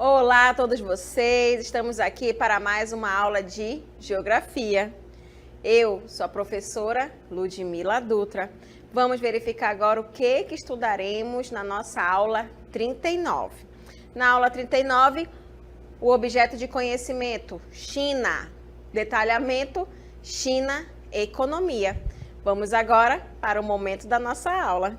Olá a todos vocês, estamos aqui para mais uma aula de Geografia. Eu sou a professora Ludmila Dutra. Vamos verificar agora o que estudaremos na nossa aula 39. Na aula 39, o objeto de conhecimento, China. Detalhamento, China, economia. Vamos agora para o momento da nossa aula.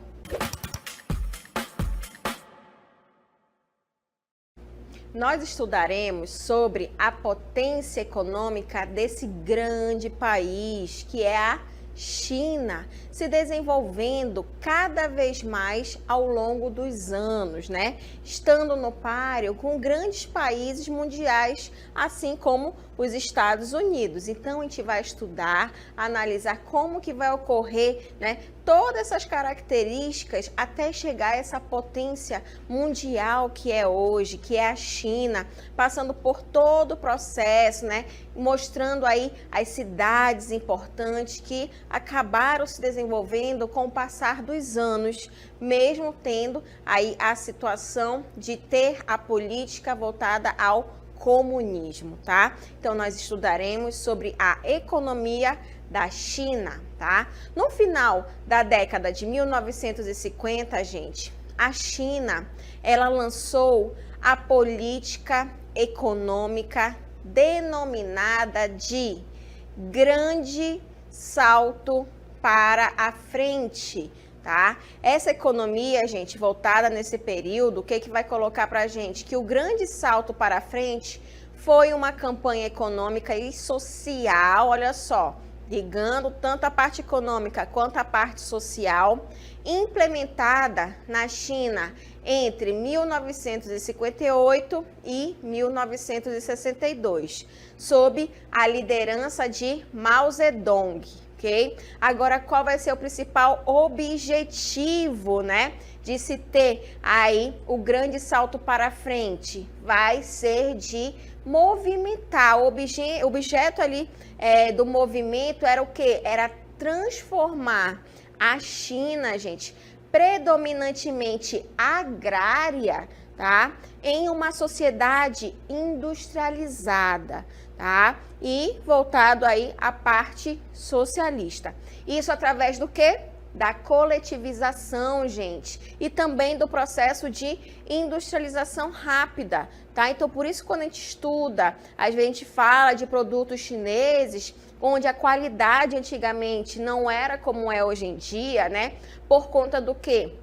Nós estudaremos sobre a potência econômica desse grande país, que é a China, se desenvolvendo cada vez mais ao longo dos anos, né? Estando no páreo com grandes países mundiais, assim como os Estados Unidos. Então, a gente vai estudar, analisar como que vai ocorrer, né? Todas essas características até chegar a essa potência mundial que é hoje, que é a China, passando por todo o processo, né? Mostrando aí as cidades importantes que acabaram se desenvolvendo com o passar dos anos, mesmo tendo aí a situação de ter a política voltada ao comunismo, tá? Então, nós estudaremos sobre a economia da China, tá? No final da década de 1950, gente, a China, ela lançou a política econômica denominada de Grande Salto para a Frente, tá? Essa economia, gente, voltada nesse período, o que vai colocar pra gente? Que o Grande Salto para a Frente foi uma campanha econômica e social, olha só, ligando tanto a parte econômica quanto a parte social, implementada na China entre 1958 e 1962, sob a liderança de Mao Zedong. Okay? Agora, qual vai ser o principal objetivo, né, de se ter aí o grande salto para frente? Vai ser de movimentar. O objeto ali do movimento era o quê? Era transformar a China, gente, predominantemente agrária, tá, em uma sociedade industrializada, tá, e voltado aí à parte socialista. Isso através do quê? Da coletivização, gente, e também do processo de industrialização rápida, tá? Então, por isso, quando a gente estuda, às vezes a gente fala de produtos chineses, onde a qualidade antigamente não era como é hoje em dia, né? Por conta do quê?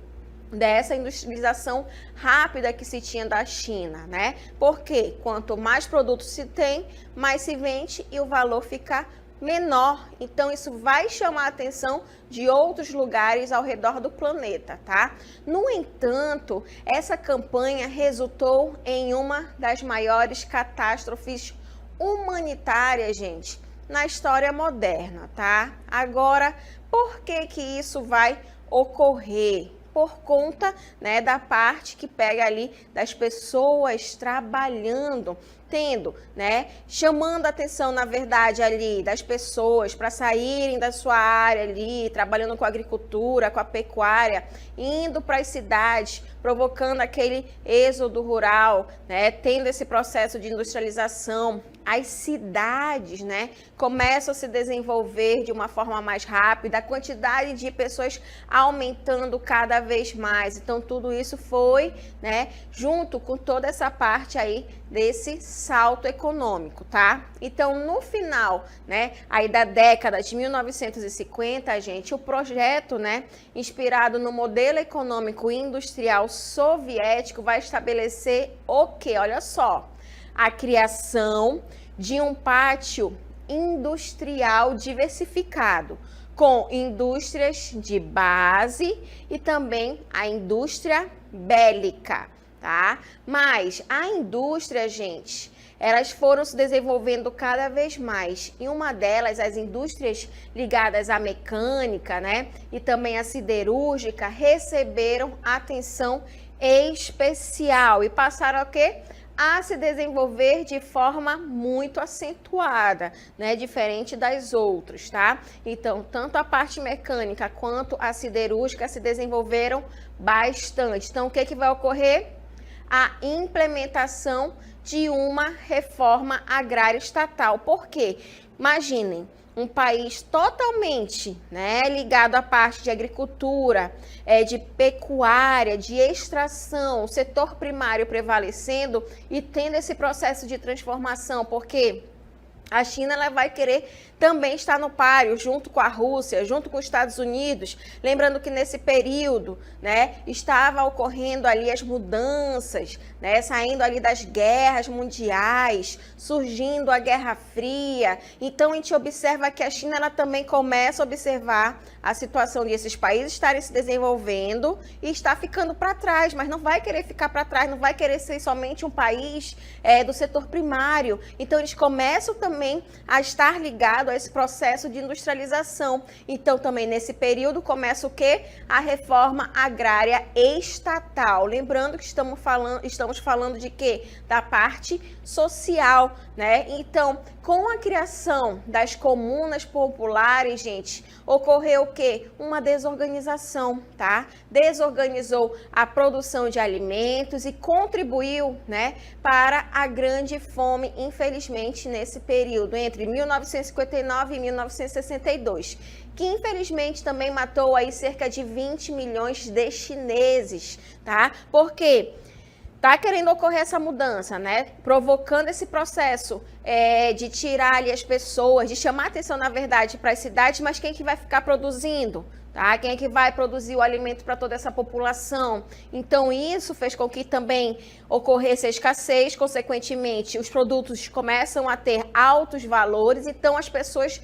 Dessa industrialização rápida que se tinha da China, né? Porque quanto mais produtos se tem, mais se vende e o valor fica menor. Então, isso vai chamar a atenção de outros lugares ao redor do planeta, tá? No entanto, essa campanha resultou em uma das maiores catástrofes humanitárias, gente, na história moderna, tá? Agora, por que que isso vai ocorrer? Por conta, né, da parte que pega ali das pessoas trabalhando, tendo, né, chamando a atenção, na verdade, ali das pessoas para saírem da sua área ali, trabalhando com a agricultura, com a pecuária, indo para as cidades, provocando aquele êxodo rural, né, tendo esse processo de industrialização. As cidades, né, começam a se desenvolver de uma forma mais rápida, a quantidade de pessoas aumentando cada vez mais. Então, tudo isso foi, né, junto com toda essa parte aí desse salto econômico, tá? Então, no final, né, aí da década de 1950, gente, o projeto, né, inspirado no modelo econômico industrial soviético, vai estabelecer o quê? Olha só, a criação de um pátio industrial diversificado, com indústrias de base e também a indústria bélica, tá? Mas a indústria, gente, elas foram se desenvolvendo cada vez mais. E uma delas, as indústrias ligadas à mecânica, né, e também à siderúrgica, receberam atenção especial e passaram a quê? A se desenvolver de forma muito acentuada, né? Diferente das outras, tá? Então, tanto a parte mecânica quanto a siderúrgica se desenvolveram bastante. Então, o que vai ocorrer? a implementação de uma reforma agrária estatal. Por quê? Imaginem, um país totalmente, né, ligado à parte de agricultura, de pecuária, de extração, o setor primário prevalecendo e tendo esse processo de transformação, porque a China ela vai querer também estar no páreo, junto com a Rússia, junto com os Estados Unidos. Lembrando que nesse período, né, estava ocorrendo ali as mudanças, né, saindo ali das guerras mundiais, surgindo a Guerra Fria. Então, a gente observa que a China ela também começa a observar a situação desses países estarem se desenvolvendo e está ficando para trás, mas não vai querer ficar para trás, não vai querer ser somente um país do setor primário. Então, eles começam também a estar ligados a esse processo de industrialização. Então, também nesse período começa o quê? A reforma agrária estatal. Lembrando que estamos falando de quê? Da parte social, né? Então, com a criação das comunas populares, gente, ocorreu o quê? Uma desorganização, tá? Desorganizou a produção de alimentos e contribuiu, né, para a grande fome, infelizmente, nesse período, entre 1959 e 1962, que infelizmente também matou aí cerca de 20 milhões de chineses, tá? Por quê? Tá querendo ocorrer essa mudança, né? Provocando esse processo de tirar ali as pessoas, de chamar atenção, na verdade, para as cidades, mas quem que vai ficar produzindo? Tá? Quem é que vai produzir o alimento para toda essa população? Então, isso fez com que também ocorresse a escassez, consequentemente, os produtos começam a ter altos valores, então as pessoas,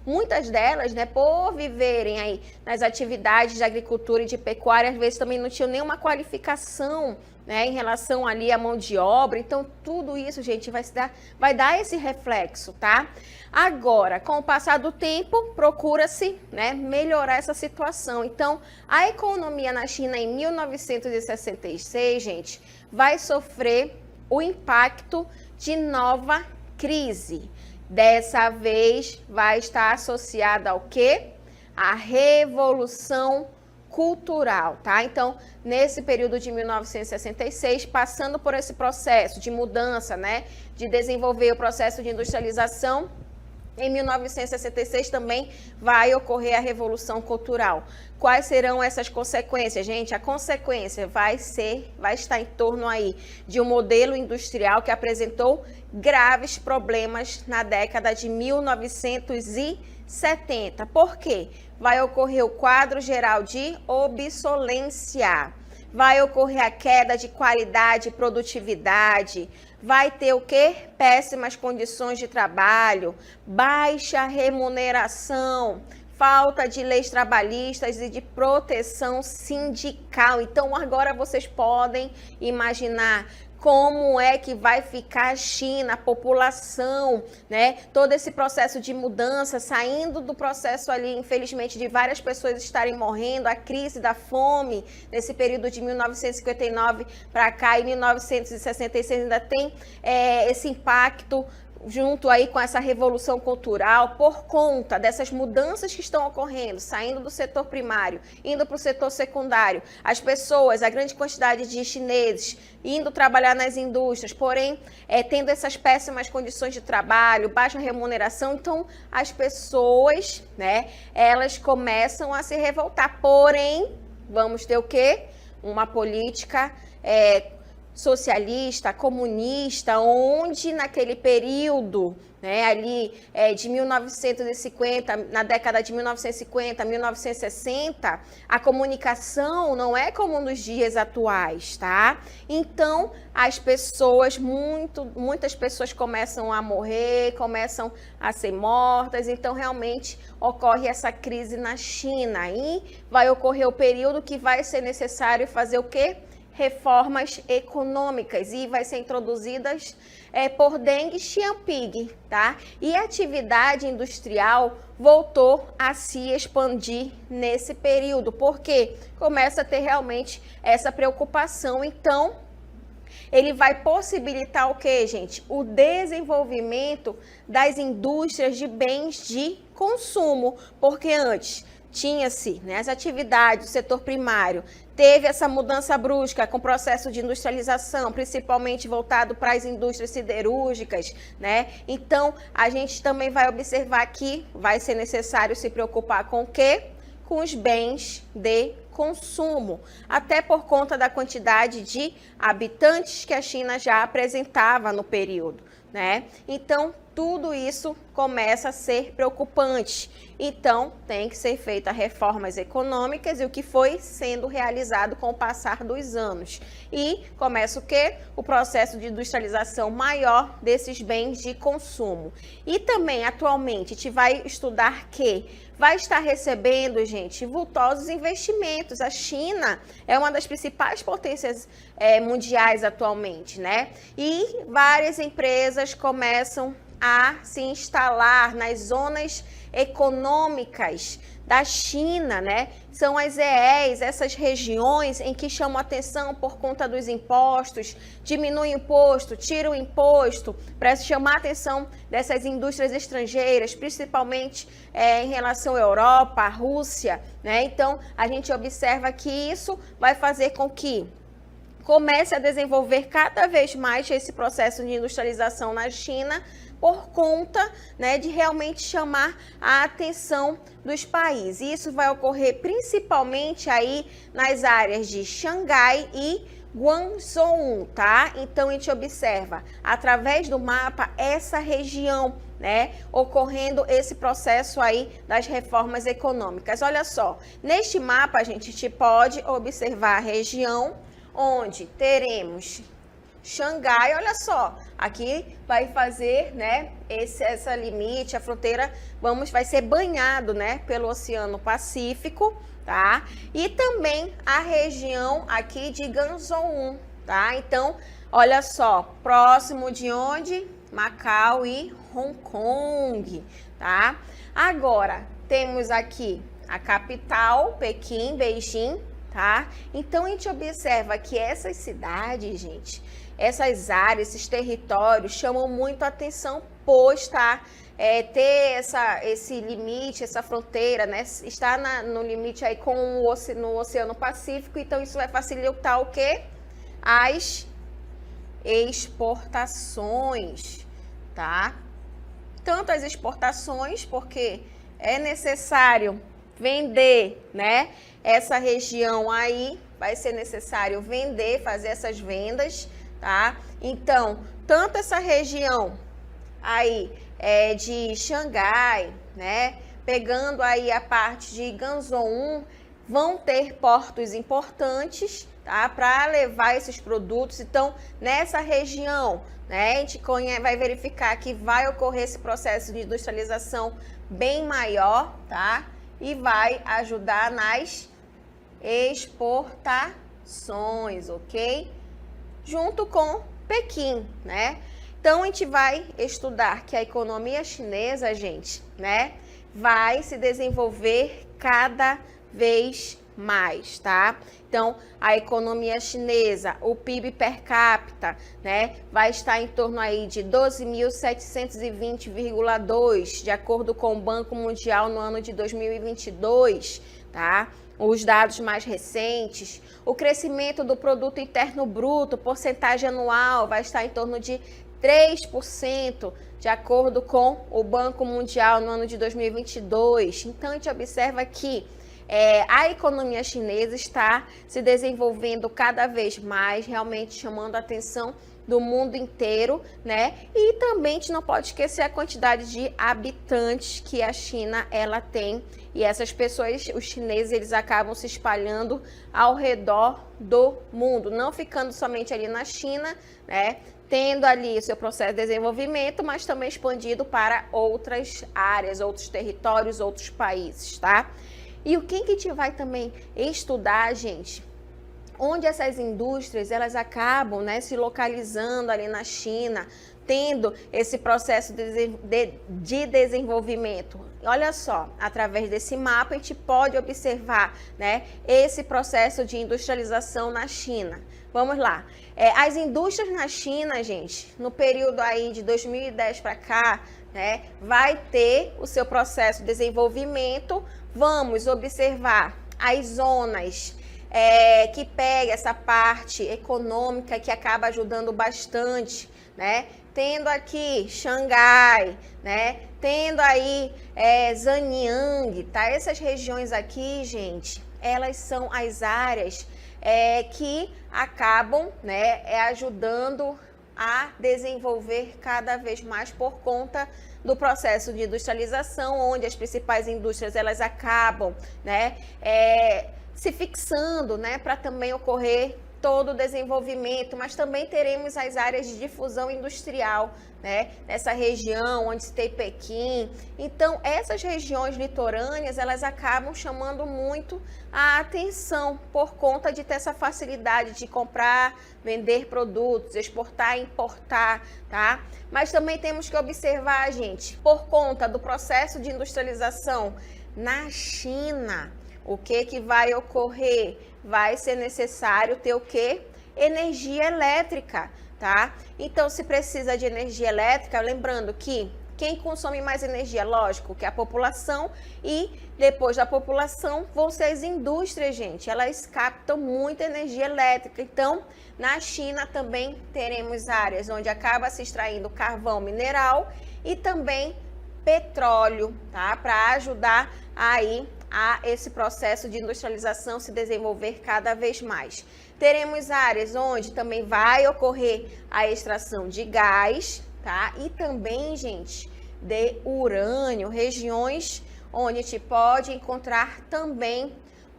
muitas delas, né, por viverem aí nas atividades de agricultura e de pecuária, às vezes também não tinham nenhuma qualificação, né, em relação ali à mão de obra. Então, tudo isso, gente, vai dar esse reflexo, tá? Agora, com o passar do tempo, procura-se, né, melhorar essa situação. Então, a economia na China em 1966, gente, vai sofrer o impacto de nova crise. Dessa vez, vai estar associada ao quê? A Revolução Cultural, tá? Então, nesse período de 1966, passando por esse processo de mudança, né, de desenvolver o processo de industrialização, em 1966 também vai ocorrer a Revolução Cultural. Quais serão essas consequências, gente? A consequência vai estar em torno aí de um modelo industrial que apresentou graves problemas na década de 1970. Por quê? Vai ocorrer o quadro geral de obsolescência, vai ocorrer a queda de qualidade e produtividade, vai ter o quê? Péssimas condições de trabalho, baixa remuneração, falta de leis trabalhistas e de proteção sindical. Então, agora vocês podem imaginar como é que vai ficar a China, a população, né? Todo esse processo de mudança, saindo do processo ali, infelizmente, de várias pessoas estarem morrendo, a crise da fome, nesse período de 1959 para cá, e 1966 ainda tem esse impacto junto aí com essa revolução cultural, por conta dessas mudanças que estão ocorrendo, saindo do setor primário, indo para o setor secundário, as pessoas, a grande quantidade de chineses indo trabalhar nas indústrias, porém, tendo essas péssimas condições de trabalho, baixa remuneração, então as pessoas, né, elas começam a se revoltar, porém, vamos ter o quê? Uma política socialista, comunista, onde naquele período, né, ali de 1950, na década de 1950, 1960, a comunicação não é como nos dias atuais, tá? Então, as pessoas, muitas pessoas começam a morrer, começam a ser mortas, então realmente ocorre essa crise na China e vai ocorrer o período que vai ser necessário fazer o quê? Reformas econômicas, e vai ser introduzidas por Deng Xiaoping, tá? E a atividade industrial voltou a se expandir nesse período, porque começa a ter realmente essa preocupação. Então, ele vai possibilitar o quê, gente? O desenvolvimento das indústrias de bens de consumo, porque antes tinha-se, né, as atividades do setor primário teve essa mudança brusca com o processo de industrialização, principalmente voltado para as indústrias siderúrgicas, né? Então, a gente também vai observar que vai ser necessário se preocupar com o quê? Com os bens de consumo, até por conta da quantidade de habitantes que a China já apresentava no período, né? Então, tudo isso começa a ser preocupante. Então, tem que ser feitas reformas econômicas e o que foi sendo realizado com o passar dos anos. E começa o quê? O processo de industrialização maior desses bens de consumo. E também, atualmente, a gente vai estudar que vai estar recebendo, gente, vultosos investimentos. A China é uma das principais potências mundiais atualmente, né? E várias empresas começam a se instalar nas zonas econômicas da China, né? São as EEs, essas regiões em que chamam atenção por conta dos impostos, diminui o imposto, tira o imposto, para chamar a atenção dessas indústrias estrangeiras, principalmente em relação à Europa, à Rússia, né? Então, a gente observa que isso vai fazer com que comece a desenvolver cada vez mais esse processo de industrialização na China, por conta, né, de realmente chamar a atenção dos países. E isso vai ocorrer principalmente aí nas áreas de Xangai e Guangzhou, tá? Então a gente observa através do mapa essa região, né, ocorrendo esse processo aí das reformas econômicas. Olha só, neste mapa a gente pode observar a região onde teremos Xangai, olha só, aqui vai fazer, né, essa limite, a fronteira, vai ser banhado, né, pelo Oceano Pacífico, tá? E também a região aqui de Guangzhou, tá? Então, olha só, próximo de onde? Macau e Hong Kong, tá? Agora, temos aqui a capital, Pequim, Beijing, tá? Então, a gente observa que essas cidades, gente, essas áreas, esses territórios chamam muito a atenção, pois ter esse limite, essa fronteira, né? Está no limite aí no Oceano Pacífico, então isso vai facilitar o quê? As exportações, tá? Tanto as exportações, porque é necessário vender, né? Essa região aí vai ser necessário vender, fazer essas vendas, tá? Então, tanto essa região aí de Xangai, né? Pegando aí a parte de Guangzhou, vão ter portos importantes, tá? Para levar esses produtos. Então, nessa região, né? A gente vai verificar que vai ocorrer esse processo de industrialização bem maior, tá? E vai ajudar nas exportações, ok? Junto com Pequim, né? Então, a gente vai estudar que a economia chinesa, gente, né, vai se desenvolver cada vez mais, tá? Então, a economia chinesa, o PIB per capita, né, vai estar em torno aí de 12.720,2, de acordo com o Banco Mundial no ano de 2022, tá? Os dados mais recentes, o crescimento do produto interno bruto, porcentagem anual, vai estar em torno de 3%, de acordo com o Banco Mundial no ano de 2022. Então, a gente observa que a economia chinesa está se desenvolvendo cada vez mais, realmente chamando a atenção do mundo inteiro, né? E também a gente não pode esquecer a quantidade de habitantes que a China ela tem. E essas pessoas, os chineses, eles acabam se espalhando ao redor do mundo, não ficando somente ali na China, né? Tendo ali o seu processo de desenvolvimento, mas também expandido para outras áreas, outros territórios, outros países, tá? E o que a gente vai também estudar, gente? Onde essas indústrias elas acabam, né, se localizando ali na China, tendo esse processo de desenvolvimento. Olha só, através desse mapa a gente pode observar, né, esse processo de industrialização na China. Vamos lá. As indústrias na China, gente, no período aí de 2010 para cá, né, vai ter o seu processo de desenvolvimento. Vamos observar as zonas que pega essa parte econômica que acaba ajudando bastante, né? Tendo aqui Xangai, né? Tendo aí Zhejiang, tá? Essas regiões aqui, gente, elas são as áreas que acabam, né, ajudando a desenvolver cada vez mais por conta do processo de industrialização, onde as principais indústrias elas acabam, né, se fixando, né, para também ocorrer todo o desenvolvimento, mas também teremos as áreas de difusão industrial, né, nessa região onde se tem Pequim. Então, essas regiões litorâneas, elas acabam chamando muito a atenção por conta de ter essa facilidade de comprar, vender produtos, exportar e importar, tá? Mas também temos que observar, gente, por conta do processo de industrialização na China, o que vai ocorrer? Vai ser necessário ter o quê? Energia elétrica, tá? Então, se precisa de energia elétrica, lembrando que quem consome mais energia, lógico, que é a população, e depois da população vão ser as indústrias, gente. Elas captam muita energia elétrica. Então, na China também teremos áreas onde acaba se extraindo carvão mineral e também petróleo, tá? Para ajudar aí a esse processo de industrialização se desenvolver cada vez mais. Teremos áreas onde também vai ocorrer a extração de gás, tá? E também, gente, de urânio, regiões onde a gente pode encontrar também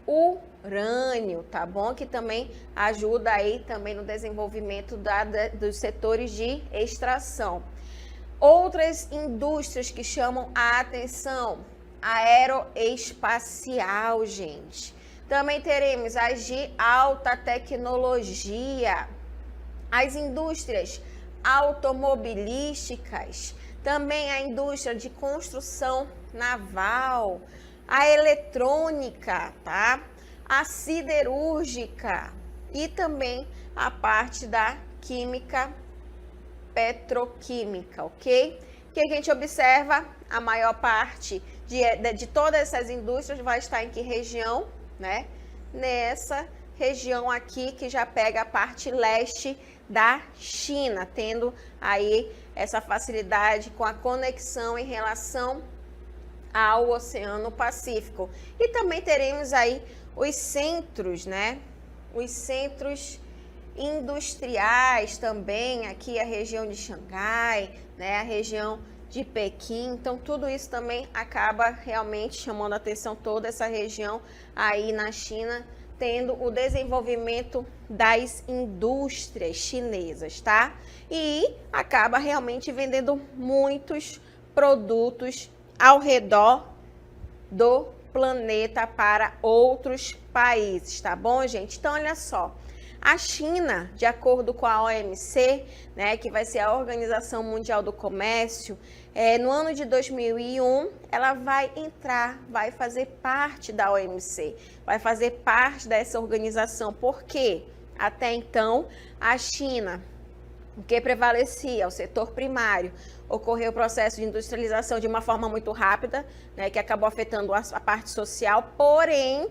urânio, tá bom? Que também ajuda aí também no desenvolvimento dos setores de extração. Outras indústrias que chamam a atenção, aeroespacial, gente. Também teremos as de alta tecnologia, as indústrias automobilísticas, também a indústria de construção naval, a eletrônica, tá? A siderúrgica e também a parte da química petroquímica, ok? O que a gente observa? A maior parte de todas essas indústrias vai estar em que região, né? Nessa região aqui que já pega a parte leste da China, tendo aí essa facilidade com a conexão em relação ao Oceano Pacífico. E também teremos aí os centros, né? Os centros industriais também, aqui a região de Xangai, né? A região de Pequim. Então, tudo isso também acaba realmente chamando a atenção, toda essa região aí na China, tendo o desenvolvimento das indústrias chinesas, tá? E acaba realmente vendendo muitos produtos ao redor do planeta para outros países, tá bom, gente? Então, olha só. A China, de acordo com a OMC, né, que vai ser a Organização Mundial do Comércio, no ano de 2001, ela vai fazer parte da OMC, vai fazer parte dessa organização. Por quê? Até então, a China, o que prevalecia, o setor primário, ocorreu o processo de industrialização de uma forma muito rápida, né, que acabou afetando a parte social, porém,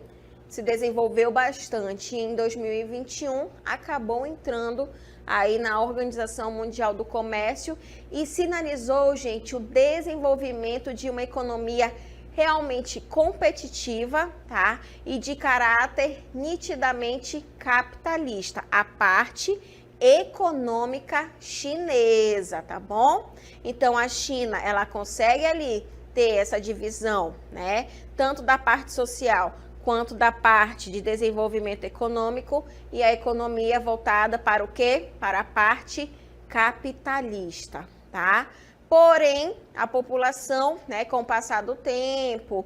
se desenvolveu bastante e em 2021 acabou entrando aí na Organização Mundial do Comércio e sinalizou, gente, o desenvolvimento de uma economia realmente competitiva, tá? E de caráter nitidamente capitalista, a parte econômica chinesa, tá bom? Então a China, ela consegue ali ter essa divisão, né? Tanto da parte social quanto da parte de desenvolvimento econômico e a economia voltada para o quê? Para a parte capitalista, tá? Porém, a população, né, com o passar do tempo,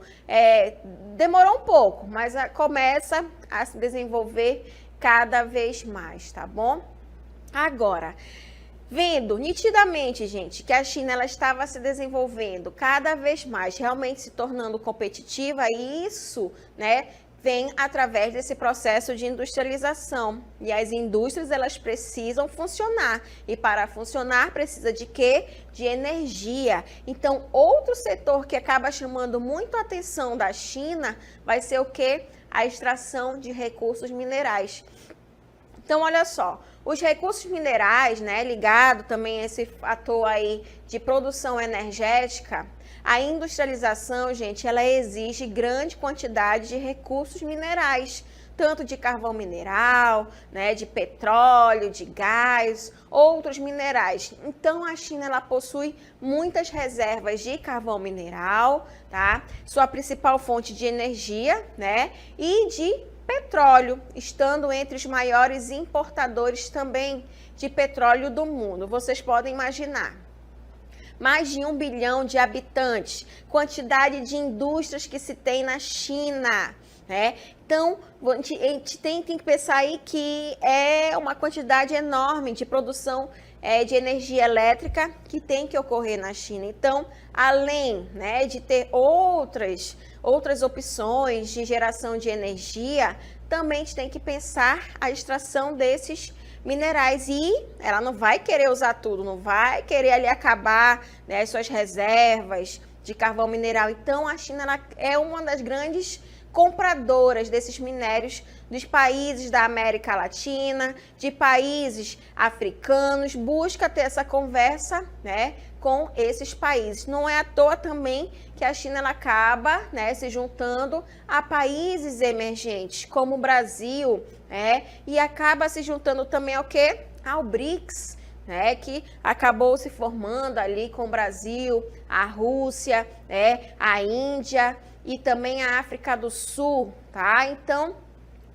demorou um pouco, mas começa a se desenvolver cada vez mais, tá bom? Agora, vendo nitidamente, gente, que a China ela estava se desenvolvendo cada vez mais, realmente se tornando competitiva, e isso, né, vem através desse processo de industrialização. E as indústrias, elas precisam funcionar. E para funcionar, precisa de quê? De energia. Então, outro setor que acaba chamando muito a atenção da China vai ser o quê? a extração de recursos minerais. Então, olha só, os recursos minerais, né, ligado também a esse fator aí de produção energética, a industrialização, gente, ela exige grande quantidade de recursos minerais, tanto de carvão mineral, né, de petróleo, de gás, outros minerais. Então, a China, ela possui muitas reservas de carvão mineral, tá? Sua principal fonte de energia, né, e de petróleo, estando entre os maiores importadores também de petróleo do mundo. Vocês podem imaginar. Mais de 1 bilhão de habitantes, quantidade de indústrias que se tem na China, né? Então, a gente tem que pensar aí que é uma quantidade enorme de produção de energia elétrica que tem que ocorrer na China. Então, além, né, de ter outras opções de geração de energia, também a gente tem que pensar a extração desses minerais e ela não vai querer usar tudo, não vai querer ali acabar, né, as suas reservas de carvão mineral. Então, a China ela é uma das grandes compradoras desses minérios dos países da América Latina, de países africanos, busca ter essa conversa, né, com esses países. Não é à toa também que a China ela acaba, né, se juntando a países emergentes, como o Brasil, né, e acaba se juntando também ao quê? Ao BRICS, né, que acabou se formando ali com o Brasil, a Rússia, né, a Índia e também a África do Sul, tá? Então,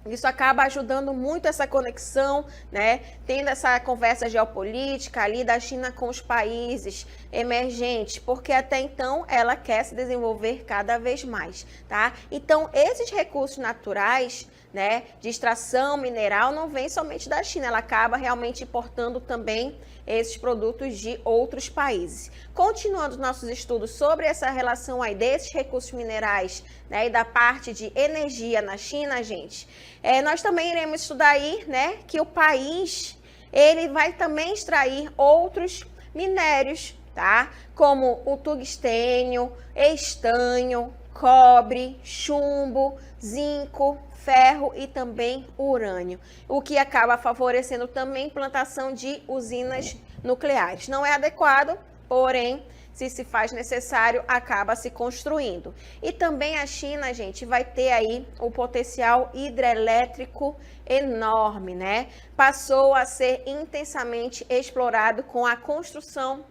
isso acaba ajudando muito essa conexão, né? Tendo essa conversa geopolítica ali da China com os países emergentes, porque até então ela quer se desenvolver cada vez mais, tá? Então, esses recursos naturais, né, de extração mineral não vem somente da China, ela acaba realmente importando também esses produtos de outros países. Continuando os nossos estudos sobre essa relação aí desses recursos minerais, né, e da parte de energia na China, gente, nós também iremos estudar aí, né, que o país, ele vai também extrair outros minérios, tá? Como o tungstênio, estanho, cobre, chumbo, zinco, ferro e também urânio, o que acaba favorecendo também plantação de usinas nucleares. Não é adequado, porém, se faz necessário, acaba se construindo. E também a China, gente, vai ter aí um potencial hidrelétrico enorme, né? Passou a ser intensamente explorado com a construção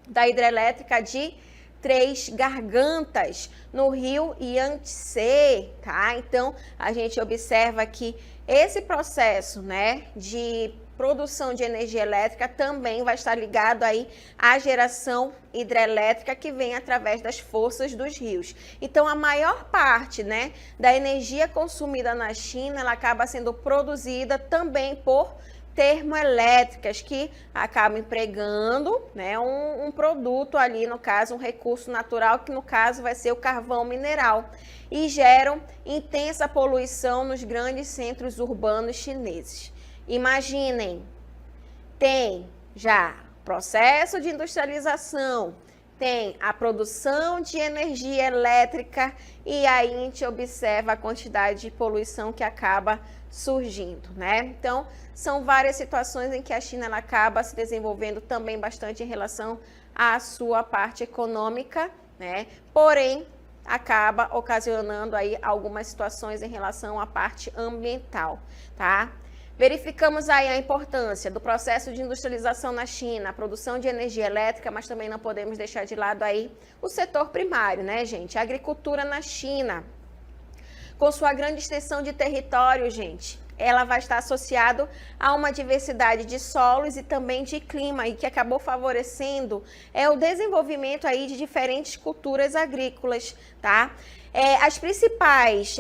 da hidrelétrica de Três Gargantas, no rio Yangtze, tá? Então, a gente observa que esse processo, né, de produção de energia elétrica também vai estar ligado aí à geração hidrelétrica que vem através das forças dos rios. Então, a maior parte, né, da energia consumida na China, ela acaba sendo produzida também por termoelétricas que acabam empregando, né, um produto ali, no caso, um recurso natural, que no caso vai ser o carvão mineral, e geram intensa poluição nos grandes centros urbanos chineses. Imaginem, tem já processo de industrialização, tem a produção de energia elétrica e aí a gente observa a quantidade de poluição que acaba surgindo, né? Então, são várias situações em que a China ela acaba se desenvolvendo também bastante em relação à sua parte econômica, né? Porém, acaba ocasionando aí algumas situações em relação à parte ambiental, tá? Verificamos aí a importância do processo de industrialização na China, a produção de energia elétrica, mas também não podemos deixar de lado aí o setor primário, né, gente? A agricultura na China, com sua grande extensão de território, gente, ela vai estar associado a uma diversidade de solos e também de clima, e que acabou favorecendo o desenvolvimento aí de diferentes culturas agrícolas, tá? As principais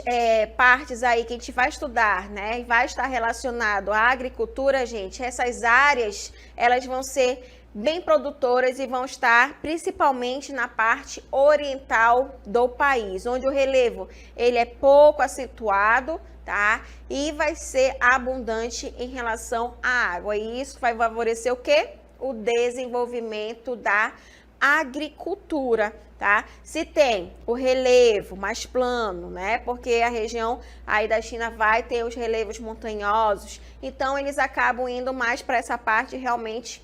partes aí que a gente vai estudar, né, e vai estar relacionado à agricultura, gente, essas áreas, elas vão ser bem produtoras e vão estar principalmente na parte oriental do país, onde o relevo ele é pouco acentuado, tá? E vai ser abundante em relação à água. E isso vai favorecer o quê? O desenvolvimento da agricultura, tá? Se tem o relevo mais plano, né? Porque a região aí da China vai ter os relevos montanhosos, então eles acabam indo mais para essa parte realmente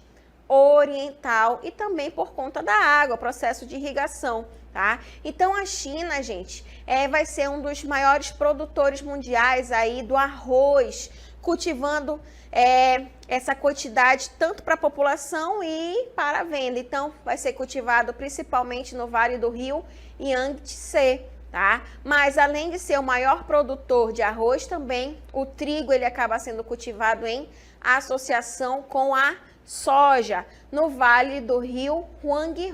oriental e também por conta da água, processo de irrigação, tá? Então a China, gente, vai ser um dos maiores produtores mundiais aí do arroz, cultivando essa quantidade tanto para a população e para a venda. Então vai ser cultivado principalmente no Vale do Rio Yangtze, tá? Mas além de ser o maior produtor de arroz, também o trigo ele acaba sendo cultivado em associação com a soja no Vale do Rio Huanghe,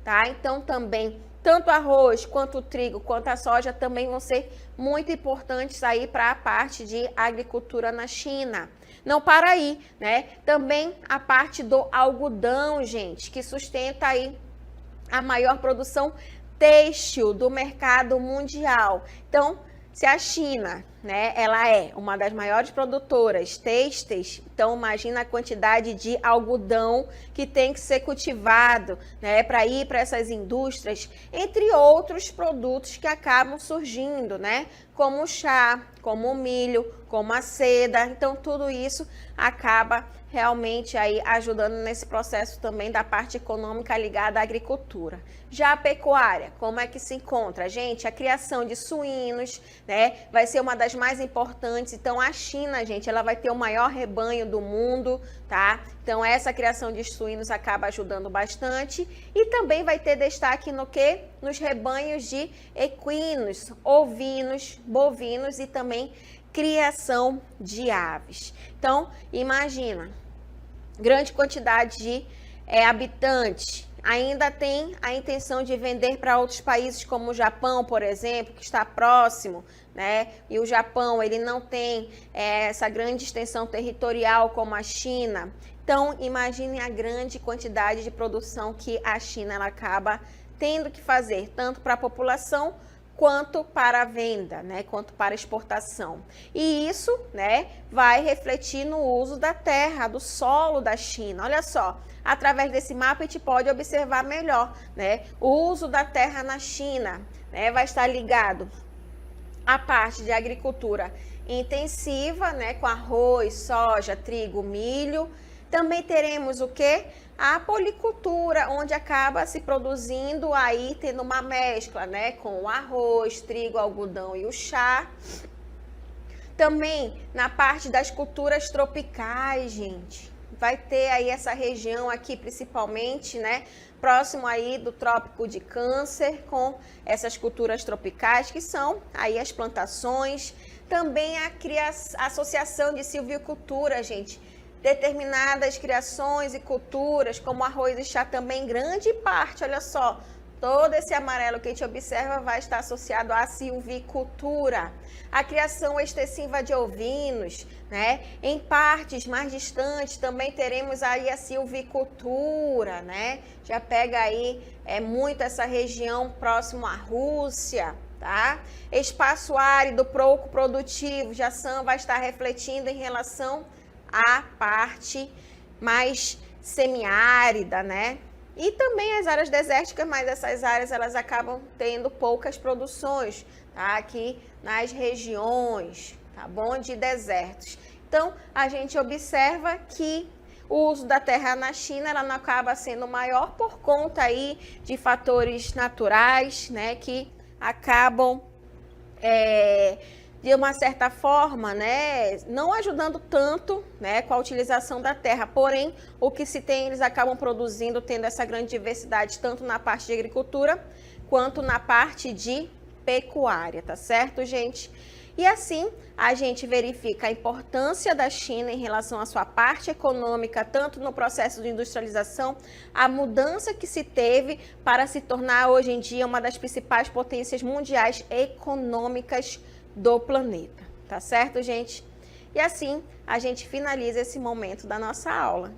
tá? Então também tanto o arroz quanto o trigo quanto a soja também vão ser muito importantes aí para a parte de agricultura na China. Não para aí, né? Também a parte do algodão, gente, que sustenta aí a maior produção têxtil do mercado mundial. Então, se a China, né, ela é uma das maiores produtoras têxteis, então imagina a quantidade de algodão que tem que ser cultivado, né, para ir para essas indústrias, entre outros produtos que acabam surgindo, né, como o chá, como o milho, como a seda. Então tudo isso acaba realmente aí ajudando nesse processo também da parte econômica ligada à agricultura. Já a pecuária, como é que se encontra? Gente, a criação de suínos, né, vai ser uma das mais importantes. Então a China, gente, ela vai ter o maior rebanho do mundo, tá? Então essa criação de suínos acaba ajudando bastante e também vai ter destaque no quê? Nos rebanhos de equinos, ovinos, bovinos e também criação de aves. Então, imagina, grande quantidade de habitantes. Ainda tem a intenção de vender para outros países como o Japão, por exemplo, que está próximo, né? E o Japão, ele não tem essa grande extensão territorial como a China. Então, imagine a grande quantidade de produção que a China ela acaba tendo que fazer, tanto para a população quanto para a venda, né, quanto para a exportação. E isso, né, vai refletir no uso da terra, do solo da China. Olha só, através desse mapa a gente pode observar melhor, né, o uso da terra na China, né, vai estar ligado à parte de agricultura intensiva, né, com arroz, soja, trigo, milho. Também teremos o quê? A policultura, onde acaba se produzindo aí, tendo uma mescla, né, com o arroz, trigo, algodão e o chá. Também na parte das culturas tropicais, gente, vai ter aí essa região aqui, principalmente, né, próximo aí do Trópico de Câncer, com essas culturas tropicais, que são aí as plantações. Também a associação de silvicultura, gente. Determinadas criações e culturas, como arroz e chá também, grande parte, olha só, todo esse amarelo que a gente observa vai estar associado à silvicultura. A criação extensiva de ovinos, né? Em partes mais distantes também teremos aí a silvicultura, né? Já pega aí muito essa região próximo à Rússia, tá? Espaço árido, pouco produtivo, já vai estar refletindo em relação a parte mais semiárida, né? E também as áreas desérticas, mas essas áreas elas acabam tendo poucas produções, tá? Aqui nas regiões, tá bom? De desertos. Então, a gente observa que o uso da terra na China, ela não acaba sendo maior por conta aí de fatores naturais, né? Que acabam de uma certa forma, né, não ajudando tanto, né, com a utilização da terra. Porém, o que se tem, eles acabam produzindo, tendo essa grande diversidade, tanto na parte de agricultura, quanto na parte de pecuária, tá certo, gente? E assim, a gente verifica a importância da China em relação à sua parte econômica, tanto no processo de industrialização, a mudança que se teve para se tornar, hoje em dia, uma das principais potências mundiais econômicas do planeta, tá certo, gente? E assim a gente finaliza esse momento da nossa aula.